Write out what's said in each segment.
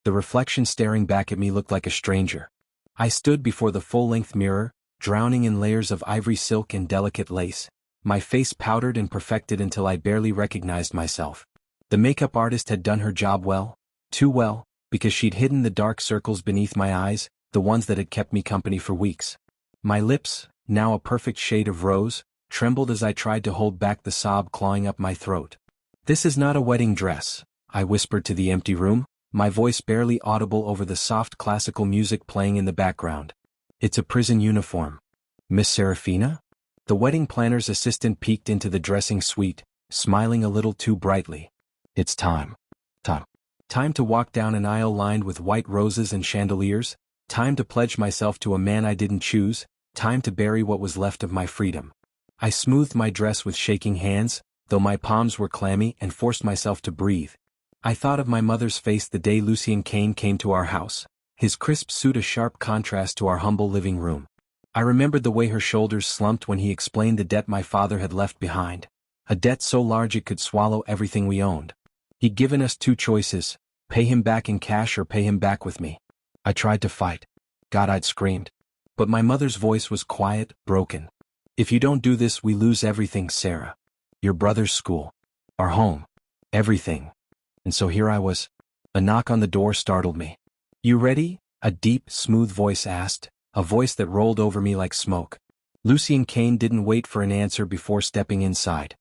The reflection staring back at me looked like a stranger. I stood before the full-length mirror, drowning in layers of ivory silk and delicate lace, my face powdered and perfected until I barely recognized myself. The makeup artist had done her job well, too well, because she'd hidden the dark circles beneath my eyes, the ones that had kept me company for weeks. My lips, now a perfect shade of rose, trembled as I tried to hold back the sob clawing up my throat. "This is not a wedding dress," I whispered to the empty room, my voice barely audible over the soft classical music playing in the background. "It's a prison uniform." "Miss Seraphina?" The wedding planner's assistant peeked into the dressing suite, smiling a little too brightly. "It's time. Time to walk down an aisle lined with white roses and chandeliers, time to pledge myself to a man I didn't choose, time to bury what was left of my freedom." I smoothed my dress with shaking hands, though my palms were clammy, and forced myself to breathe. I thought of my mother's face the day Lucien Kane came to our house, his crisp suit a sharp contrast to our humble living room. I remembered the way her shoulders slumped when he explained the debt my father had left behind, a debt so large it could swallow everything we owned. He'd given us two choices: pay him back in cash or pay him back with me. I tried to fight. God, I'd screamed. But my mother's voice was quiet, broken. "If you don't do this, we lose everything, Sarah. Your brother's school. Our home. Everything." And so here I was. A knock on the door startled me. "You ready?" a deep, smooth voice asked, a voice that rolled over me like smoke. Lucien Kane didn't wait for an answer before stepping inside.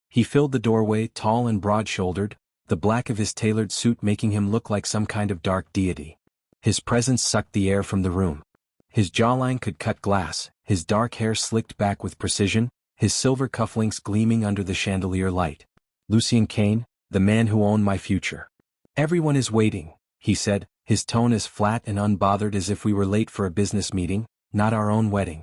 He filled the doorway, tall and broad-shouldered, the black of his tailored suit making him look like some kind of dark deity. His presence sucked the air from the room. His jawline could cut glass, his dark hair slicked back with precision, his silver cufflinks gleaming under the chandelier light. "Lucien Kane, the man who owned my future." "Everyone is waiting," he said, his tone as flat and unbothered as if we were late for a business meeting, not our own wedding.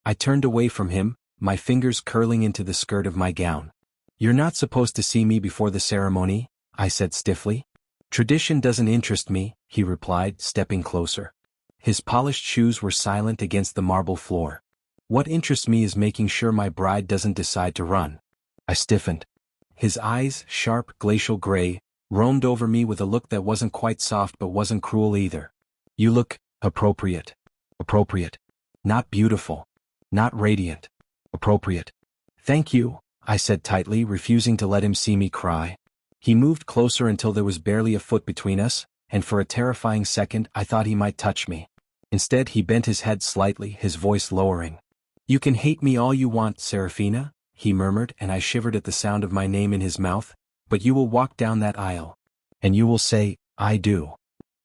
I turned away from him, my fingers curling into the skirt of my gown. "You're not supposed to see me before the ceremony," I said stiffly. "Tradition doesn't interest me," he replied, stepping closer. His polished shoes were silent against the marble floor. "What interests me is making sure my bride doesn't decide to run." I stiffened. His eyes, sharp, glacial gray, roamed over me with a look that wasn't quite soft but wasn't cruel either. "You look appropriate." Appropriate. Not beautiful. Not radiant. Appropriate. "Thank you," I said tightly, refusing to let him see me cry. He moved closer until there was barely a foot between us, and for a terrifying second I thought he might touch me. Instead he bent his head slightly, his voice lowering. "You can hate me all you want, Seraphina," he murmured, and I shivered at the sound of my name in his mouth, "but you will walk down that aisle. And you will say, 'I do.'"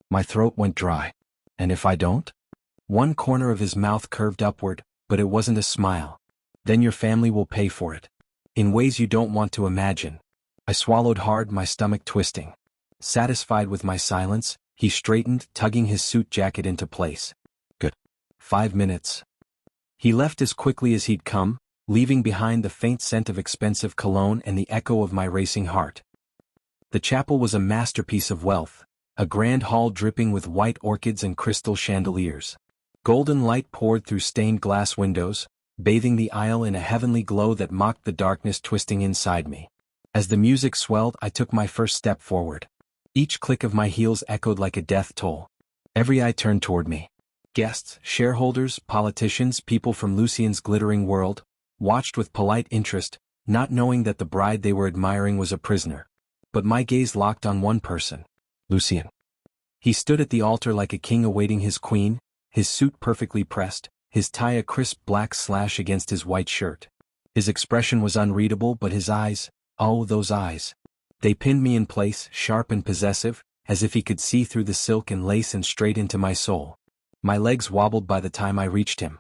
My throat went dry. "And if I don't?" One corner of his mouth curved upward, but it wasn't a smile. "Then your family will pay for it. In ways you don't want to imagine." I swallowed hard, my stomach twisting. Satisfied with my silence, he straightened, tugging his suit jacket into place. "Good. 5 minutes." He left as quickly as he'd come, leaving behind the faint scent of expensive cologne and the echo of my racing heart. The chapel was a masterpiece of wealth, a grand hall dripping with white orchids and crystal chandeliers. Golden light poured through stained glass windows, bathing the aisle in a heavenly glow that mocked the darkness twisting inside me. As the music swelled, I took my first step forward. Each click of my heels echoed like a death toll. Every eye turned toward me. Guests, shareholders, politicians, people from Lucien's glittering world, watched with polite interest, not knowing that the bride they were admiring was a prisoner. But my gaze locked on one person. Lucien. He stood at the altar like a king awaiting his queen, his suit perfectly pressed, his tie a crisp black slash against his white shirt. His expression was unreadable, but his eyes, oh, those eyes. They pinned me in place, sharp and possessive, as if he could see through the silk and lace and straight into my soul. My legs wobbled by the time I reached him.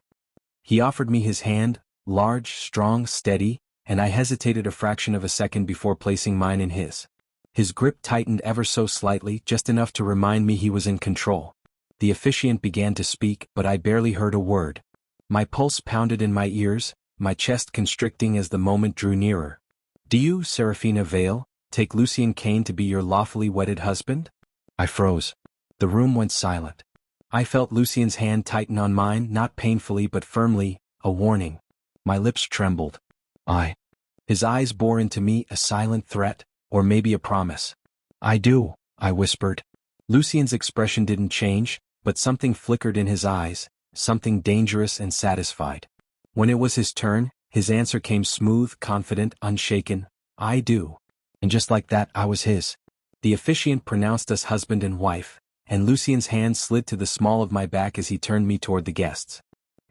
He offered me his hand, large, strong, steady, and I hesitated a fraction of a second before placing mine in his. His grip tightened ever so slightly, just enough to remind me he was in control. The officiant began to speak, but I barely heard a word. My pulse pounded in my ears, my chest constricting as the moment drew nearer. "Do you, Seraphina Vale, take Lucien Kane to be your lawfully wedded husband?" I froze. The room went silent. I felt Lucien's hand tighten on mine, not painfully but firmly, a warning. My lips trembled. "I." His eyes bore into me, a silent threat, or maybe a promise. "I do," I whispered. Lucien's expression didn't change, but something flickered in his eyes, something dangerous and satisfied. When it was his turn, his answer came smooth, confident, unshaken. "I do." And just like that, I was his. The officiant pronounced us husband and wife, and Lucien's hand slid to the small of my back as he turned me toward the guests.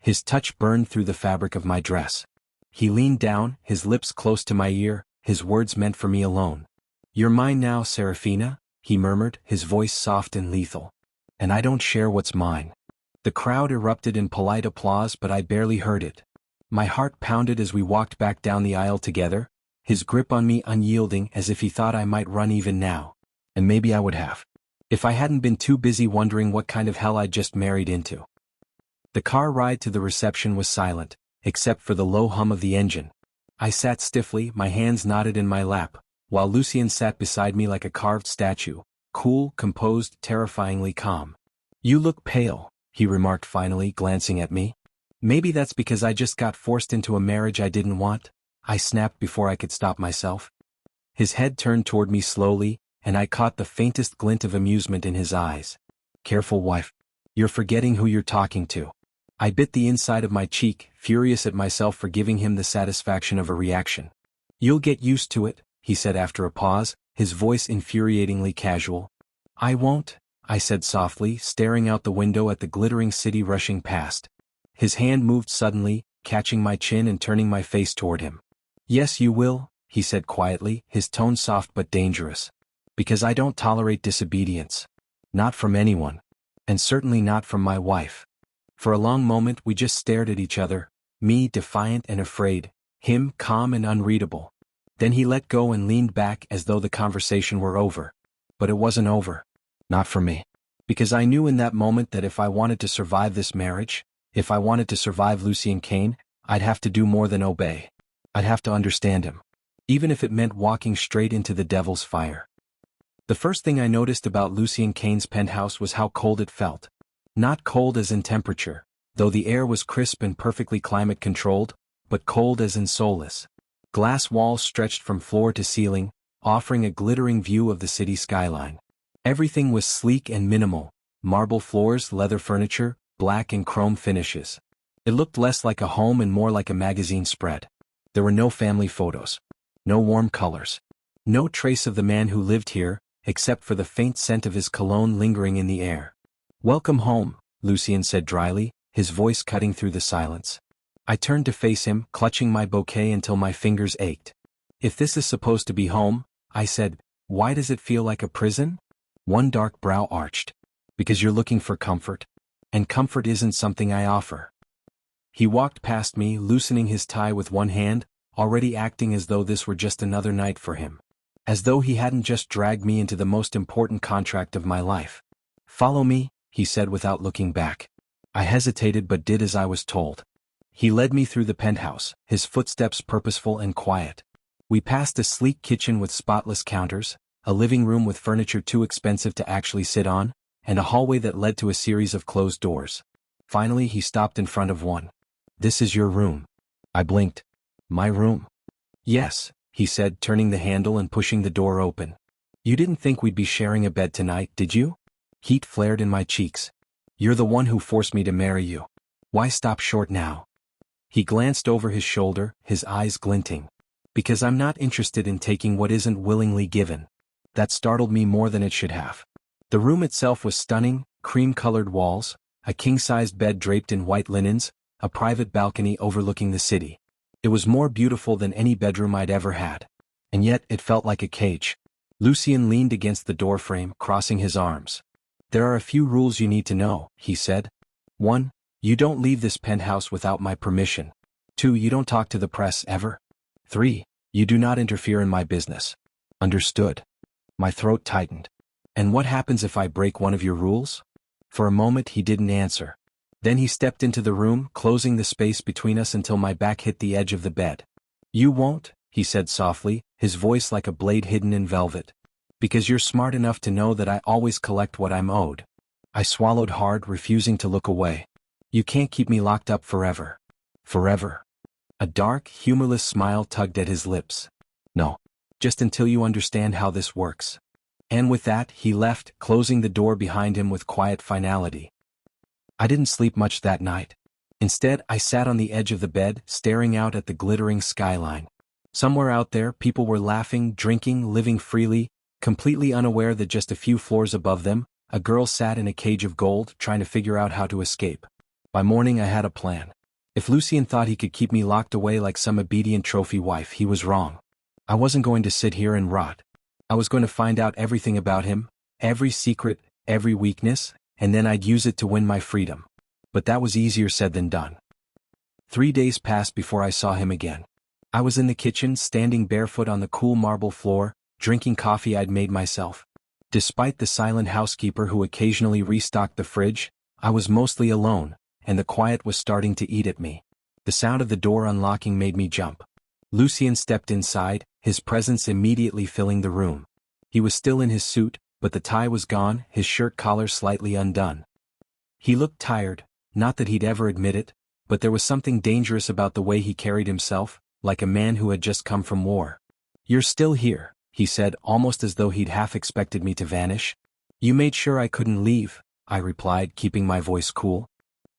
His touch burned through the fabric of my dress. He leaned down, his lips close to my ear, his words meant for me alone. "You're mine now, Seraphina," he murmured, his voice soft and lethal. "And I don't share what's mine." The crowd erupted in polite applause, but I barely heard it. My heart pounded as we walked back down the aisle together, his grip on me unyielding as if he thought I might run even now. And maybe I would have, if I hadn't been too busy wondering what kind of hell I'd just married into. The car ride to the reception was silent, except for the low hum of the engine. I sat stiffly, my hands knotted in my lap, while Lucien sat beside me like a carved statue, cool, composed, terrifyingly calm. "You look pale," he remarked finally, glancing at me. "Maybe that's because I just got forced into a marriage I didn't want," I snapped before I could stop myself. His head turned toward me slowly, and I caught the faintest glint of amusement in his eyes. "Careful, wife. You're forgetting who you're talking to." I bit the inside of my cheek, furious at myself for giving him the satisfaction of a reaction. "You'll get used to it," he said after a pause, his voice infuriatingly casual. "I won't," I said softly, staring out the window at the glittering city rushing past. His hand moved suddenly, catching my chin and turning my face toward him. "Yes, you will," he said quietly, his tone soft but dangerous. "Because I don't tolerate disobedience. Not from anyone. And certainly not from my wife." For a long moment we just stared at each other, me defiant and afraid, him calm and unreadable. Then he let go and leaned back as though the conversation were over. But it wasn't over. Not for me. Because I knew in that moment that if I wanted to survive this marriage, if I wanted to survive Lucien Kane, I'd have to do more than obey. I'd have to understand him. Even if it meant walking straight into the devil's fire. The first thing I noticed about Lucien Kane's penthouse was how cold it felt. Not cold as in temperature, though the air was crisp and perfectly climate-controlled, but cold as in soulless. Glass walls stretched from floor to ceiling, offering a glittering view of the city skyline. Everything was sleek and minimal, marble floors, leather furniture, black and chrome finishes. It looked less like a home and more like a magazine spread. There were no family photos. No warm colors. No trace of the man who lived here, except for the faint scent of his cologne lingering in the air. "Welcome home," Lucien said dryly, his voice cutting through the silence. I turned to face him, clutching my bouquet until my fingers ached. "If this is supposed to be home," I said, "why does it feel like a prison?" One dark brow arched. "Because you're looking for comfort. And comfort isn't something I offer." He walked past me, loosening his tie with one hand, already acting as though this were just another night for him. As though he hadn't just dragged me into the most important contract of my life. "Follow me," he said without looking back. I hesitated but did as I was told. He led me through the penthouse, his footsteps purposeful and quiet. We passed a sleek kitchen with spotless counters, a living room with furniture too expensive to actually sit on, and a hallway that led to a series of closed doors. Finally he stopped in front of one. "This is your room." I blinked. "My room?" "Yes," he said, turning the handle and pushing the door open. "You didn't think we'd be sharing a bed tonight, did you?" Heat flared in my cheeks. "You're the one who forced me to marry you. Why stop short now?" He glanced over his shoulder, his eyes glinting. "Because I'm not interested in taking what isn't willingly given." That startled me more than it should have. The room itself was stunning, cream-colored walls, a king-sized bed draped in white linens, a private balcony overlooking the city. It was more beautiful than any bedroom I'd ever had. And yet it felt like a cage. Lucien leaned against the doorframe, crossing his arms. "There are a few rules you need to know," he said. 1. You don't leave this penthouse without my permission. 2. You don't talk to the press ever. 3. You do not interfere in my business. Understood? My throat tightened. "And what happens if I break one of your rules?" For a moment he didn't answer. Then he stepped into the room, closing the space between us until my back hit the edge of the bed. "You won't," he said softly, his voice like a blade hidden in velvet. "Because you're smart enough to know that I always collect what I'm owed." I swallowed hard, refusing to look away. "You can't keep me locked up forever." "Forever?" A dark, humorless smile tugged at his lips. "No. Just until you understand how this works." And with that, he left, closing the door behind him with quiet finality. I didn't sleep much that night. Instead, I sat on the edge of the bed, staring out at the glittering skyline. Somewhere out there, people were laughing, drinking, living freely, completely unaware that just a few floors above them, a girl sat in a cage of gold, trying to figure out how to escape. By morning I had a plan. If Lucien thought he could keep me locked away like some obedient trophy wife, he was wrong. I wasn't going to sit here and rot. I was going to find out everything about him, every secret, every weakness, and then I'd use it to win my freedom. But that was easier said than done. 3 days passed before I saw him again. I was in the kitchen, standing barefoot on the cool marble floor, drinking coffee I'd made myself. Despite the silent housekeeper who occasionally restocked the fridge, I was mostly alone, and the quiet was starting to eat at me. The sound of the door unlocking made me jump. Lucien stepped inside, his presence immediately filling the room. He was still in his suit, but the tie was gone, his shirt collar slightly undone. He looked tired, not that he'd ever admit it, but there was something dangerous about the way he carried himself, like a man who had just come from war. "You're still here," he said, almost as though he'd half expected me to vanish. "You made sure I couldn't leave," I replied, keeping my voice cool.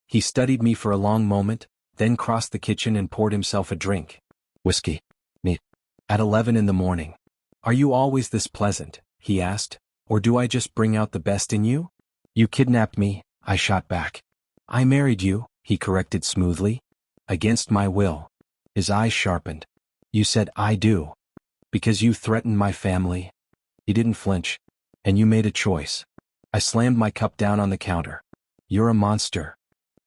He studied me for a long moment, then crossed the kitchen and poured himself a drink. "Whiskey. Me." At 11 in the morning. "Are you always this pleasant?" he asked, "or do I just bring out the best in you?" "You kidnapped me," I shot back. "I married you," he corrected smoothly. "Against my will." His eyes sharpened. "You said I do. Because you threatened my family." He didn't flinch. "And you made a choice." I slammed my cup down on the counter. "You're a monster."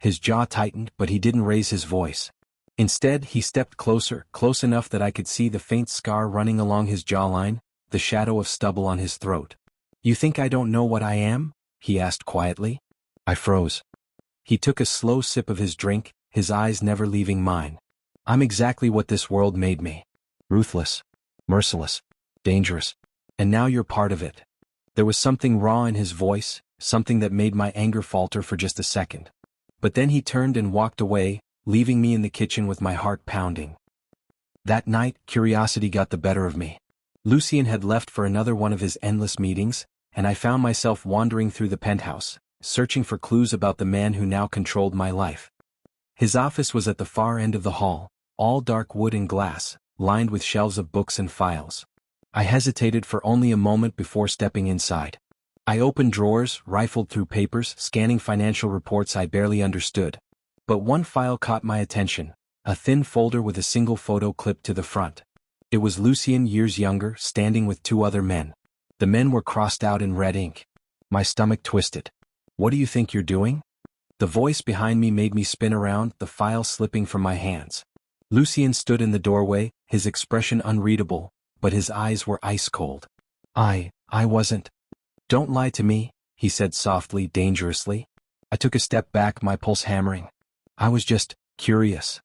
His jaw tightened, but he didn't raise his voice. Instead, he stepped closer, close enough that I could see the faint scar running along his jawline, the shadow of stubble on his throat. "You think I don't know what I am?" he asked quietly. I froze. He took a slow sip of his drink, his eyes never leaving mine. "I'm exactly what this world made me. Ruthless. Merciless. Dangerous. And now you're part of it." There was something raw in his voice, something that made my anger falter for just a second. But then he turned and walked away, leaving me in the kitchen with my heart pounding. That night, curiosity got the better of me. Lucien had left for another one of his endless meetings, and I found myself wandering through the penthouse, searching for clues about the man who now controlled my life. His office was at the far end of the hall, all dark wood and glass, lined with shelves of books and files. I hesitated for only a moment before stepping inside. I opened drawers, rifled through papers, scanning financial reports I barely understood. But one file caught my attention, a thin folder with a single photo clipped to the front. It was Lucien, years younger, standing with 2 other men. The men were crossed out in red ink. My stomach twisted. "What do you think you're doing?" The voice behind me made me spin around, the file slipping from my hands. Lucien stood in the doorway, his expression unreadable, but his eyes were ice cold. I wasn't." "Don't lie to me," he said softly, dangerously. I took a step back, my pulse hammering. "I was just curious."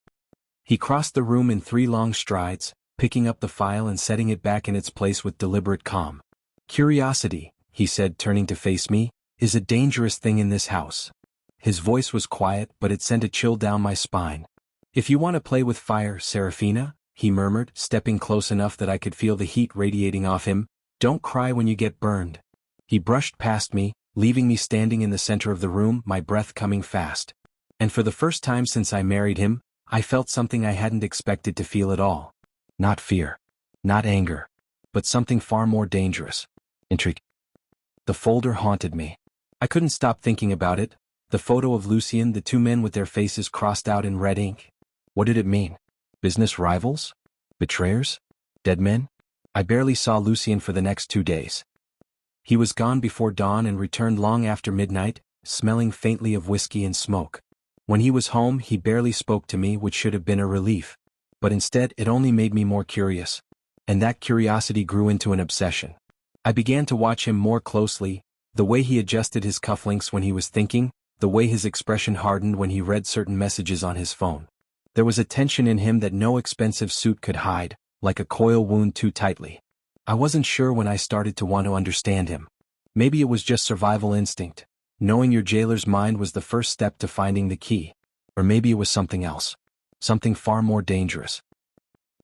He crossed the room in 3 long strides, picking up the file and setting it back in its place with deliberate calm. "Curiosity," he said, turning to face me, "is a dangerous thing in this house." His voice was quiet, but it sent a chill down my spine. "If you want to play with fire, Seraphina," he murmured, stepping close enough that I could feel the heat radiating off him, "don't cry when you get burned." He brushed past me, leaving me standing in the center of the room, my breath coming fast. And for the first time since I married him, I felt something I hadn't expected to feel at all. Not fear. Not anger. But something far more dangerous. Intrigue. The folder haunted me. I couldn't stop thinking about it. The photo of Lucien, the 2 men with their faces crossed out in red ink. What did it mean? Business rivals? Betrayers? Dead men? I barely saw Lucien for the next 2 days. He was gone before dawn and returned long after midnight, smelling faintly of whiskey and smoke. When he was home, he barely spoke to me, which should have been a relief. But instead, it only made me more curious. And that curiosity grew into an obsession. I began to watch him more closely, the way he adjusted his cufflinks when he was thinking, the way his expression hardened when he read certain messages on his phone. There was a tension in him that no expensive suit could hide, like a coil wound too tightly. I wasn't sure when I started to want to understand him. Maybe it was just survival instinct. Knowing your jailer's mind was the first step to finding the key. Or maybe it was something else. Something far more dangerous.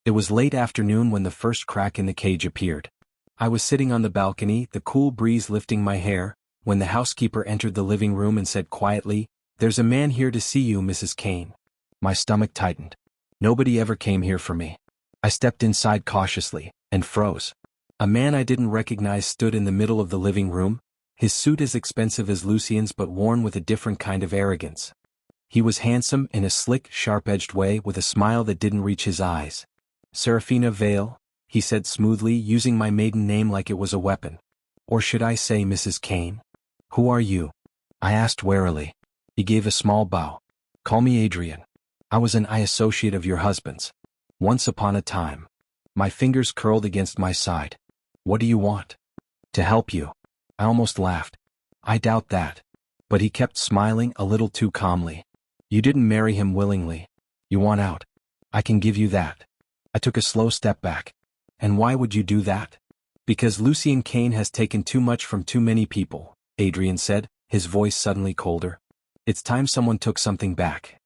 It was late afternoon when the first crack in the cage appeared. I was sitting on the balcony, the cool breeze lifting my hair, when the housekeeper entered the living room and said quietly, "There's a man here to see you, Mrs. Kane." My stomach tightened. Nobody ever came here for me. I stepped inside cautiously, and froze. A man I didn't recognize stood in the middle of the living room, his suit as expensive as Lucien's but worn with a different kind of arrogance. He was handsome in a slick, sharp-edged way with a smile that didn't reach his eyes. "Seraphina Vale," he said smoothly, using my maiden name like it was a weapon. "Or should I say Mrs. Kane?" "Who are you?" I asked warily. He gave a small bow. "Call me Adrian. I was an associate of your husband's. Once upon a time." My fingers curled against my side. "What do you want?" "To help you." I almost laughed. "I doubt that." But he kept smiling a little too calmly. "You didn't marry him willingly. You want out. I can give you that." I took a slow step back. "And why would you do that?" "Because Lucien Kane has taken too much from too many people," Adrian said, his voice suddenly colder. "It's time someone took something back."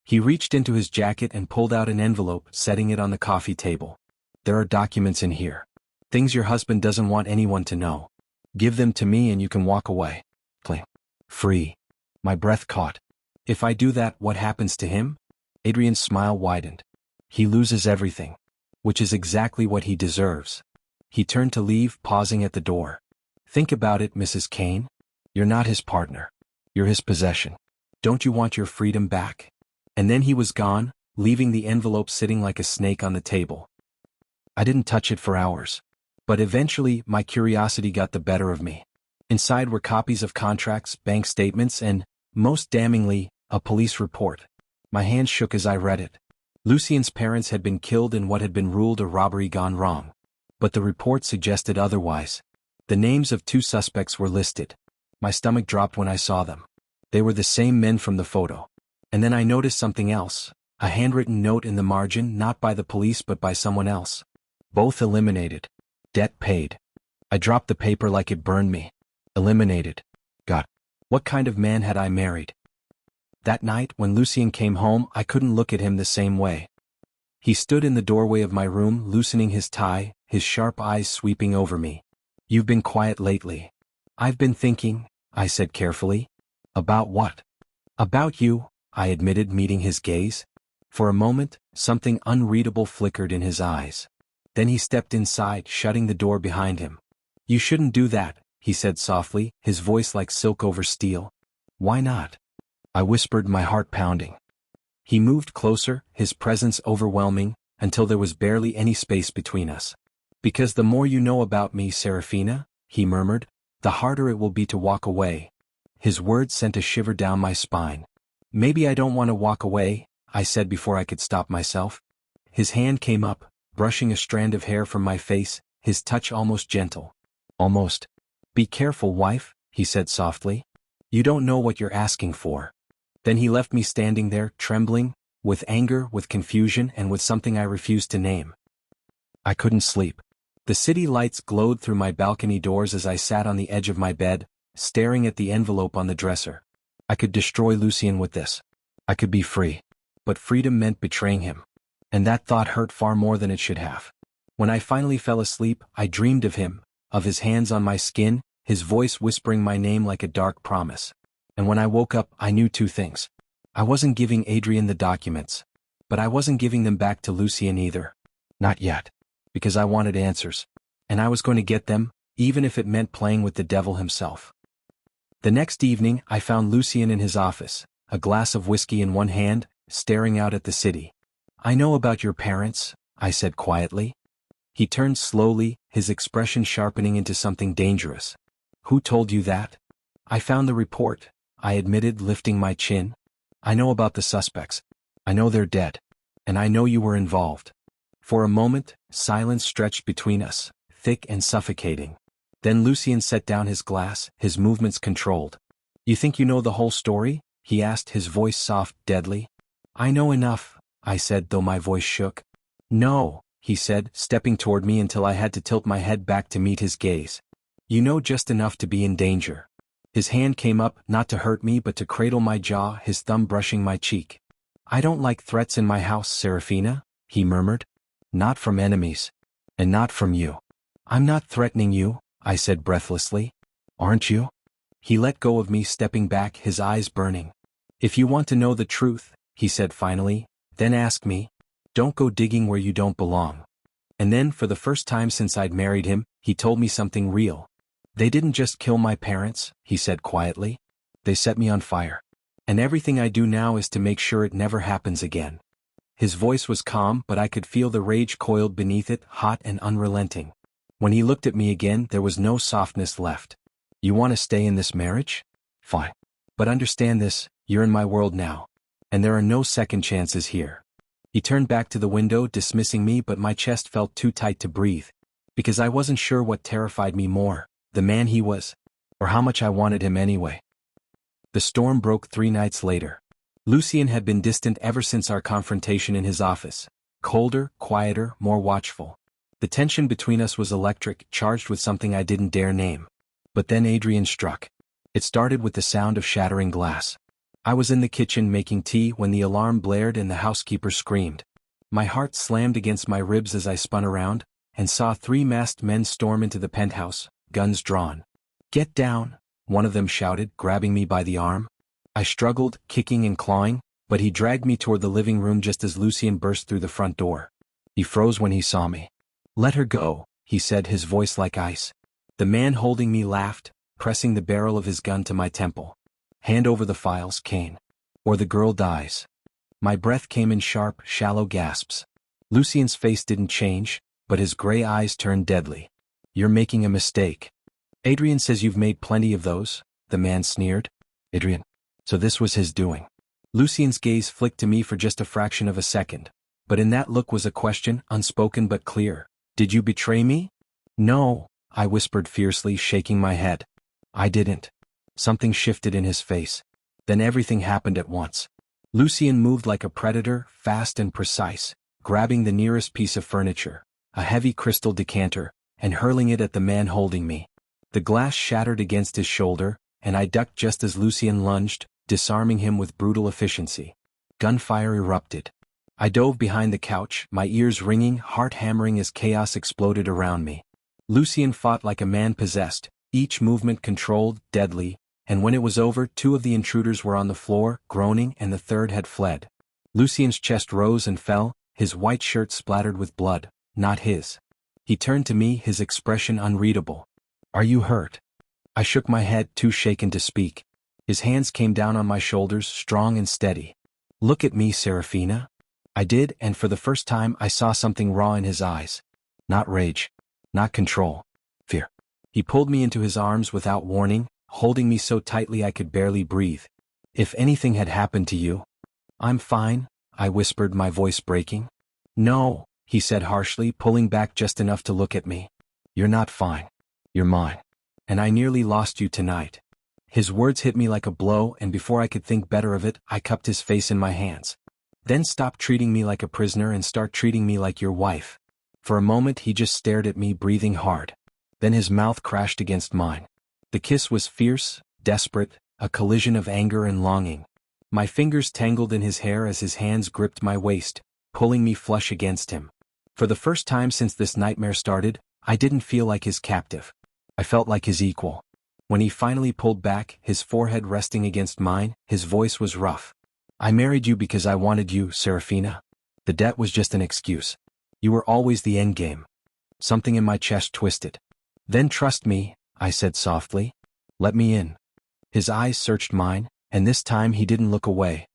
He reached into his jacket and pulled out an envelope, setting it on the coffee table. "There are documents in here. Things your husband doesn't want anyone to know. Give them to me and you can walk away. Clean. Free." My breath caught. "If I do that, what happens to him?" Adrian's smile widened. "He loses everything. Which is exactly what he deserves." He turned to leave, pausing at the door. "Think about it, Mrs. Kane. You're not his partner. You're his possession. Don't you want your freedom back?" And then he was gone, leaving the envelope sitting like a snake on the table. I didn't touch it for hours. But eventually, my curiosity got the better of me. Inside were copies of contracts, bank statements, and, most damningly, a police report. My hands shook as I read it. Lucien's parents had been killed in what had been ruled a robbery gone wrong. But the report suggested otherwise. The names of 2 suspects were listed. My stomach dropped when I saw them. They were the same men from the photo. And then I noticed something else, a handwritten note in the margin, not by the police but by someone else. Both eliminated. Debt paid. I dropped the paper like it burned me. Eliminated. God, what kind of man had I married? That night, when Lucien came home, I couldn't look at him the same way. He stood in the doorway of my room, loosening his tie, his sharp eyes sweeping over me. "You've been quiet lately." "I've been thinking," I said carefully. "About what?" "About you," I admitted, meeting his gaze. For a moment, something unreadable flickered in his eyes. Then he stepped inside, shutting the door behind him. "You shouldn't do that," he said softly, his voice like silk over steel. "Why not?" I whispered, my heart pounding. He moved closer, his presence overwhelming, until there was barely any space between us. "Because the more you know about me, Seraphina," he murmured, "the harder it will be to walk away." His words sent a shiver down my spine. "Maybe I don't want to walk away," I said before I could stop myself. His hand came up, brushing a strand of hair from my face, his touch almost gentle. "Almost. Be careful, wife," he said softly. "You don't know what you're asking for." Then he left me standing there, trembling, with anger, with confusion, and with something I refused to name. I couldn't sleep. The city lights glowed through my balcony doors as I sat on the edge of my bed, staring at the envelope on the dresser. I could destroy Lucien with this. I could be free. But freedom meant betraying him. And that thought hurt far more than it should have. When I finally fell asleep, I dreamed of him, of his hands on my skin, his voice whispering my name like a dark promise. And when I woke up, I knew 2 things. I wasn't giving Adrian the documents. But I wasn't giving them back to Lucien either. Not yet. Because I wanted answers. And I was going to get them, even if it meant playing with the devil himself. The next evening, I found Lucien in his office, a glass of whiskey in one hand, staring out at the city. "I know about your parents," I said quietly. He turned slowly, his expression sharpening into something dangerous. "Who told you that?" "I found the report," I admitted, lifting my chin. "I know about the suspects. I know they're dead. And I know you were involved." For a moment, silence stretched between us, thick and suffocating. Then Lucien set down his glass, his movements controlled. "You think you know the whole story?" he asked, his voice soft, deadly. "I know enough," I said, though my voice shook. "No," he said, stepping toward me until I had to tilt my head back to meet his gaze. "You know just enough to be in danger." His hand came up, not to hurt me but to cradle my jaw, his thumb brushing my cheek. "I don't like threats in my house, Seraphina," he murmured. "Not from enemies. And not from you." I'm not threatening you, I said breathlessly. Aren't you? He let go of me, stepping back, his eyes burning. If you want to know the truth, he said finally, then ask me. Don't go digging where you don't belong. And then, for the first time since I'd married him, he told me something real. They didn't just kill my parents, he said quietly. They set me on fire. And everything I do now is to make sure it never happens again. His voice was calm, but I could feel the rage coiled beneath it, hot and unrelenting. When he looked at me again, there was no softness left. You want to stay in this marriage? Fine. But understand this, you're in my world now. And there are no second chances here. He turned back to the window, dismissing me, but my chest felt too tight to breathe. Because I wasn't sure what terrified me more, the man he was, or how much I wanted him anyway. The storm broke 3 nights later. Lucien had been distant ever since our confrontation in his office. Colder, quieter, more watchful. The tension between us was electric, charged with something I didn't dare name. But then Adrien struck. It started with the sound of shattering glass. I was in the kitchen making tea when the alarm blared and the housekeeper screamed. My heart slammed against my ribs as I spun around, and saw 3 masked men storm into the penthouse, guns drawn. Get down, one of them shouted, grabbing me by the arm. I struggled, kicking and clawing, but he dragged me toward the living room just as Lucien burst through the front door. He froze when he saw me. Let her go, he said, his voice like ice. The man holding me laughed, pressing the barrel of his gun to my temple. Hand over the files, Kane. Or the girl dies. My breath came in sharp, shallow gasps. Lucien's face didn't change, but his gray eyes turned deadly. You're making a mistake. Adrien says you've made plenty of those, the man sneered. Adrien. So this was his doing. Lucien's gaze flicked to me for just a fraction of a second. But in that look was a question, unspoken but clear. Did you betray me? No, I whispered fiercely, shaking my head. I didn't. Something shifted in his face. Then everything happened at once. Lucien moved like a predator, fast and precise, grabbing the nearest piece of furniture, a heavy crystal decanter, and hurling it at the man holding me. The glass shattered against his shoulder, and I ducked just as Lucien lunged, disarming him with brutal efficiency. Gunfire erupted. I dove behind the couch, my ears ringing, heart hammering as chaos exploded around me. Lucien fought like a man possessed, each movement controlled, deadly, and when it was over, 2 of the intruders were on the floor, groaning, and the 3rd had fled. Lucien's chest rose and fell, his white shirt splattered with blood, not his. He turned to me, his expression unreadable. Are you hurt? I shook my head, too shaken to speak. His hands came down on my shoulders, strong and steady. Look at me, Seraphina. I did, and for the first time I saw something raw in his eyes. Not rage. Not control. Fear. He pulled me into his arms without warning, holding me so tightly I could barely breathe. If anything had happened to you. I'm fine, I whispered, my voice breaking. No, he said harshly, pulling back just enough to look at me. You're not fine. You're mine. And I nearly lost you tonight. His words hit me like a blow, and before I could think better of it, I cupped his face in my hands. Then stop treating me like a prisoner and start treating me like your wife. For a moment he just stared at me, breathing hard. Then his mouth crashed against mine. The kiss was fierce, desperate, a collision of anger and longing. My fingers tangled in his hair as his hands gripped my waist, pulling me flush against him. For the first time since this nightmare started, I didn't feel like his captive. I felt like his equal. When he finally pulled back, his forehead resting against mine, his voice was rough. I married you because I wanted you, Seraphina. The debt was just an excuse. You were always the endgame. Something in my chest twisted. Then trust me, I said softly. Let me in. His eyes searched mine, and this time he didn't look away.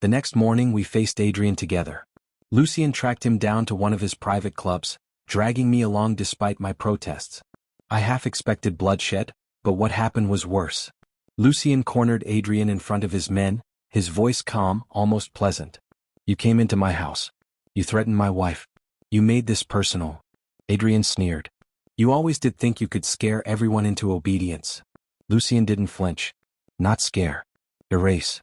The next morning we faced Adrien together. Lucien tracked him down to one of his private clubs, dragging me along despite my protests. I half expected bloodshed, but what happened was worse. Lucien cornered Adrien in front of his men, his voice calm, almost pleasant. You came into my house. You threatened my wife. You made this personal. Adrien sneered. You always did think you could scare everyone into obedience. Lucien didn't flinch. Not scare. Erase.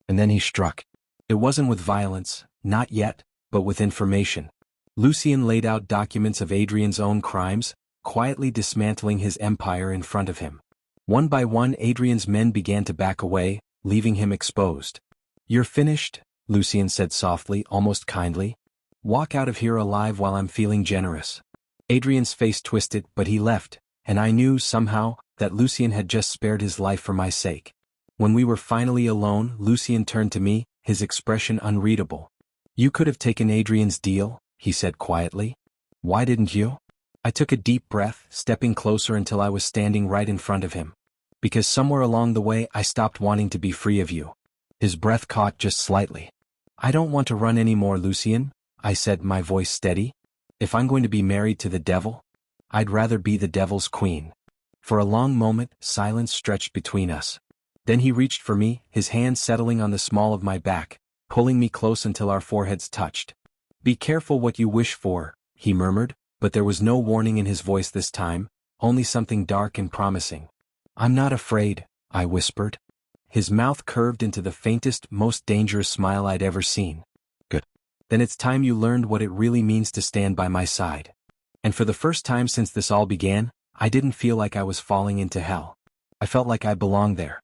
And then he struck. It wasn't with violence, not yet, but with information. Lucien laid out documents of Adrien's own crimes, quietly dismantling his empire in front of him. One by one Adrien's men began to back away, leaving him exposed. You're finished, Lucien said softly, almost kindly. Walk out of here alive while I'm feeling generous. Adrian's face twisted, but he left, and I knew, somehow, that Lucien had just spared his life for my sake. When we were finally alone, Lucien turned to me, his expression unreadable. "You could have taken Adrian's deal," he said quietly. "Why didn't you?" I took a deep breath, stepping closer until I was standing right in front of him. "Because somewhere along the way I stopped wanting to be free of you." His breath caught just slightly. "I don't want to run anymore, Lucien," I said, my voice steady. "If I'm going to be married to the devil, I'd rather be the devil's queen." For a long moment, silence stretched between us. Then he reached for me, his hand settling on the small of my back, pulling me close until our foreheads touched. "Be careful what you wish for," he murmured, but there was no warning in his voice this time, only something dark and promising. "I'm not afraid," I whispered. His mouth curved into the faintest, most dangerous smile I'd ever seen. "Good. Then it's time you learned what it really means to stand by my side." And for the first time since this all began, I didn't feel like I was falling into hell. I felt like I belonged there.